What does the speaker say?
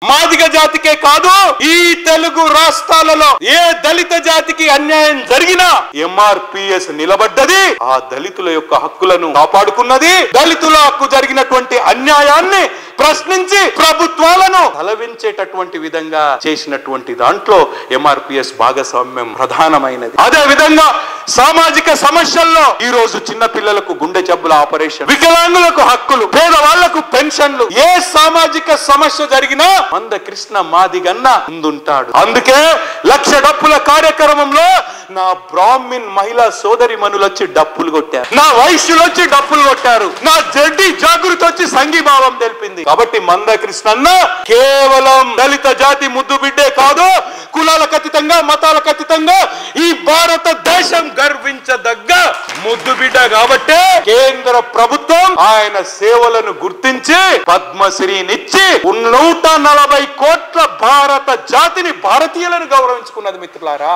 మాదిగ జాతికే కాదు, ఈ తెలుగు రాష్ట్రాలలో ఏ దళిత జాతికి అన్యాయం జరిగినా ఎంఆర్పిఎస్ నిలబడ్డది, ఆ దళితుల యొక్క హక్కులను కాపాడుకున్నది. దళితులకు జరిగినటువంటి అన్యాయాన్ని ప్రశ్నించి ప్రభుత్వాలను తలవించేటటువంటి విధంగా చేసినటువంటి దాంట్లో ఎంఆర్పిఎస్ భాగస్వామ్యం ప్రధానమైనది. అదే విధంగా సామాజిక సమస్యల్లో ఈ రోజు చిన్న పిల్లలకు గుండె జబ్బుల ఆపరేషన్, వికలాంగులకు హక్కులు, పేదవాళ్లకు పెన్షన్లు, ఏ సామాజిక సమస్య జరిగినా మందకృష్ణ మాదిగన్న ముందుంటాడు. అందుకే 1,00,000 డప్పుల కార్యక్రమంలో నా బ్రాహ్మిన్ మహిళా సోదరి మనులు వచ్చి డప్పులు కొట్టారు, నా వైశ్యులు వచ్చి డప్పులు కొట్టారు, నా జడ్డి జాగృతి వచ్చి సంఘీభావం తెలిపింది. కాబట్టి మందకృష్ణన్న కేవలం దళిత జాతి ముద్దు బిడ్డే కాదు, కులాలకు అతీతంగా మతాలకు అతీతంగా ఈ భారతదేశం గర్వించదగ్గ ముద్దు బిడ్డ. కాబట్టి కేంద్ర ప్రభుత్వం ఆయన సేవలను గుర్తించి పద్మశ్రీనిచ్చి 140 కోట్ల భారత జాతిని, భారతీయులను గౌరవించుకున్నది మిత్రులారా.